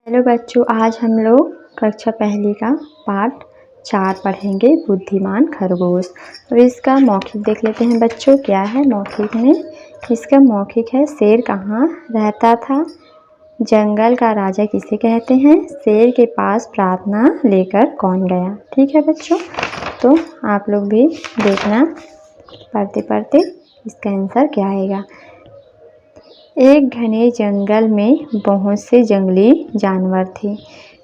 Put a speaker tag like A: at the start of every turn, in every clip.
A: Hello बच्चों, आज हम लोग कक्षा पहली का पाठ 4 पढ़ेंगे, बुद्धिमान खरगोश। तो इसका मौखिक देख लेते हैं बच्चों। क्या है मौखिक में? इसका मौखिक है, शेर कहाँ रहता था, जंगल का राजा किसे कहते हैं, शेर के पास प्रार्थना लेकर कौन गया। ठीक है बच्चों, तो आप लोग भी देखना पढ़ते पढ़ते इसका आंसर क्या आएगा। एक घने जंगल में बहुत से जंगली जानवर थे।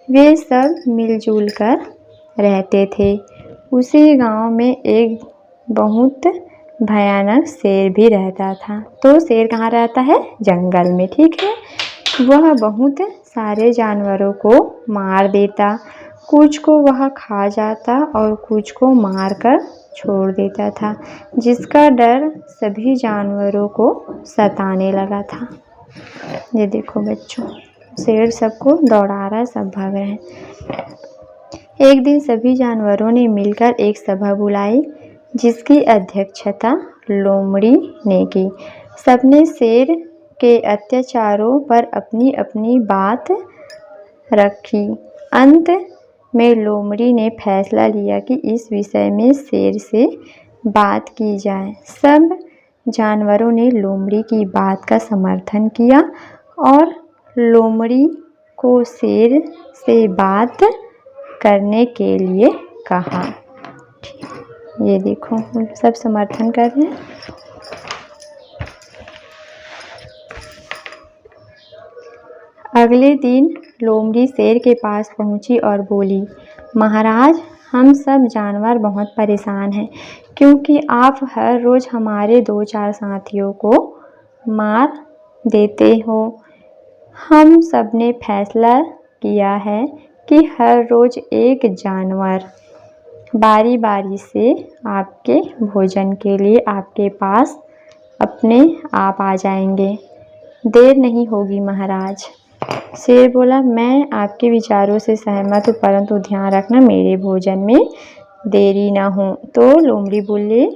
A: वे सब मिलजुल कर रहते थे। उसी गांव में एक बहुत भयानक शेर भी रहता था। तो शेर कहाँ रहता है? जंगल में। ठीक है, वह बहुत सारे जानवरों को मार देता। कुछ को वह खा जाता और कुछ को मार कर छोड़ देता था, जिसका डर सभी जानवरों को सताने लगा था। ये देखो बच्चों, शेर सबको दौड़ा रहा है, सब भाग रहे हैं। एक दिन सभी जानवरों ने मिलकर एक सभा बुलाई, जिसकी अध्यक्षता लोमड़ी ने की। सबने शेर के अत्याचारों पर अपनी अपनी बात रखी। अंत में लोमड़ी ने फैसला लिया कि इस विषय में शेर से बात की जाए। सब जानवरों ने लोमड़ी की बात का समर्थन किया और लोमड़ी को शेर से बात करने के लिए कहा। ये देखो, सब समर्थन कर रहे हैं। अगले दिन लोमड़ी शेर के पास पहुंची और बोली, महाराज, हम सब जानवर बहुत परेशान हैं, क्योंकि आप हर रोज़ हमारे 2-4 साथियों को मार देते हो। हम सब ने फैसला किया है कि हर रोज़ एक जानवर बारी बारी से आपके भोजन के लिए आपके पास अपने आप आ जाएंगे। देर नहीं होगी महाराज। शेर बोला, मैं आपके विचारों से सहमत हूँ, परंतु ध्यान रखना मेरे भोजन में देरी ना हो। तो लोमड़ी बोले,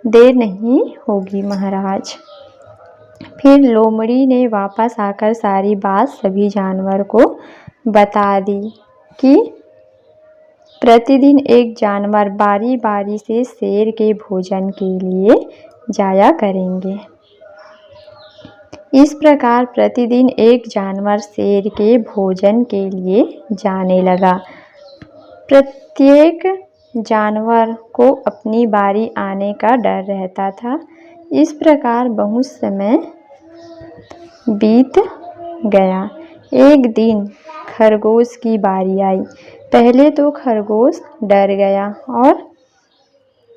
A: देर नहीं होगी महाराज। फिर लोमड़ी ने वापस आकर सारी बात सभी जानवर को बता दी कि प्रतिदिन एक जानवर बारी बारी से शेर के भोजन के लिए जाया करेंगे। इस प्रकार प्रतिदिन एक जानवर शेर के भोजन के लिए जाने लगा। प्रत्येक जानवर को अपनी बारी आने का डर रहता था। इस प्रकार बहुत समय बीत गया। एक दिन खरगोश की बारी आई। पहले तो खरगोश डर गया और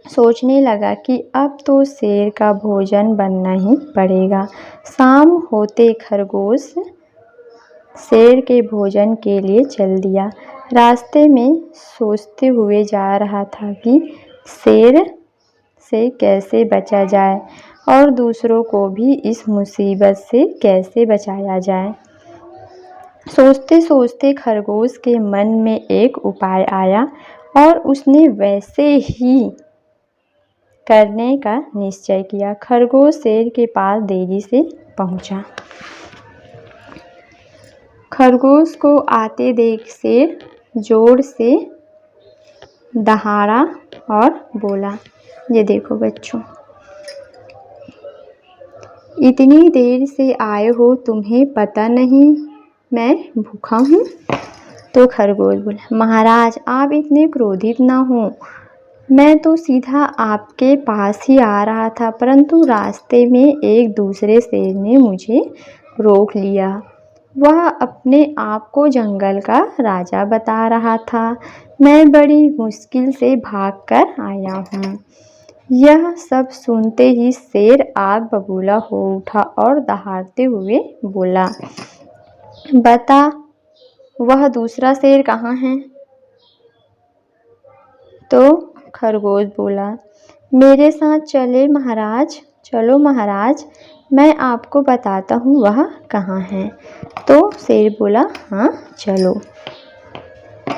A: सोचने लगा कि अब तो शेर का भोजन बनना ही पड़ेगा। शाम होते खरगोश शेर के भोजन के लिए चल दिया। रास्ते में सोचते हुए जा रहा था कि शेर से कैसे बचा जाए और दूसरों को भी इस मुसीबत से कैसे बचाया जाए। सोचते सोचते खरगोश के मन में एक उपाय आया और उसने वैसे ही करने का निश्चय किया। खरगोश शेर के पास देरी से पहुंचा। खरगोश को आते देख शेर जोर से दहाड़ा और बोला, ये देखो बच्चों, इतनी देर से आए हो, तुम्हें पता नहीं मैं भूखा हूँ? तो खरगोश बोला, महाराज, आप इतने क्रोधित ना हो। मैं तो सीधा आपके पास ही आ रहा था, परंतु रास्ते में एक दूसरे शेर ने मुझे रोक लिया। वह अपने आप को जंगल का राजा बता रहा था। मैं बड़ी मुश्किल से भागकर आया हूँ। यह सब सुनते ही शेर आग बबूला हो उठा और दहाड़ते हुए बोला, बता, वह दूसरा शेर कहाँ है? तो खरगोश बोला, मेरे साथ चले महाराज, चलो महाराज, मैं आपको बताता हूँ वह कहाँ है। तो शेर बोला, हाँ चलो।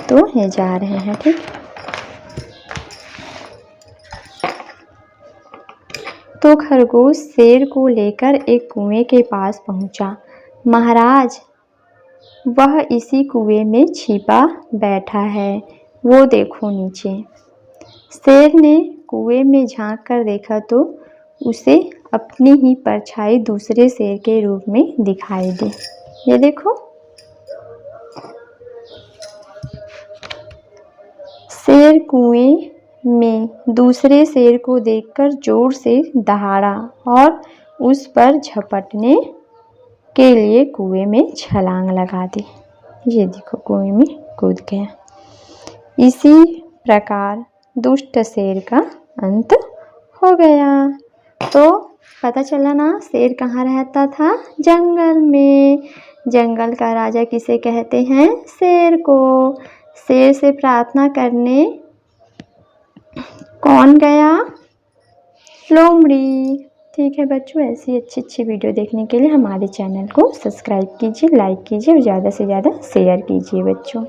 A: तो ये जा रहे हैं। ठीक, तो खरगोश शेर को लेकर एक कुएं के पास पहुंचा। महाराज, वह इसी कुएं में छिपा बैठा है, वो देखो नीचे। शेर ने कुएं में झांक कर देखा तो उसे अपनी ही परछाई दूसरे शेर के रूप में दिखाई दी। ये देखो, शेर कुएं में दूसरे शेर को देखकर जोर से दहाड़ा और उस पर झपटने के लिए कुएं में छलांग लगा दी। ये देखो, कुएं में कूद गया। इसी प्रकार दुष्ट शेर का अंत हो गया। तो पता चला ना, शेर कहाँ रहता था? जंगल में। जंगल का राजा किसे कहते हैं? शेर को। शेर से प्रार्थना करने कौन गया? लोमड़ी। ठीक है बच्चों, ऐसी अच्छी वीडियो देखने के लिए हमारे चैनल को सब्सक्राइब कीजिए, लाइक कीजिए और ज़्यादा से ज़्यादा शेयर कीजिए बच्चों।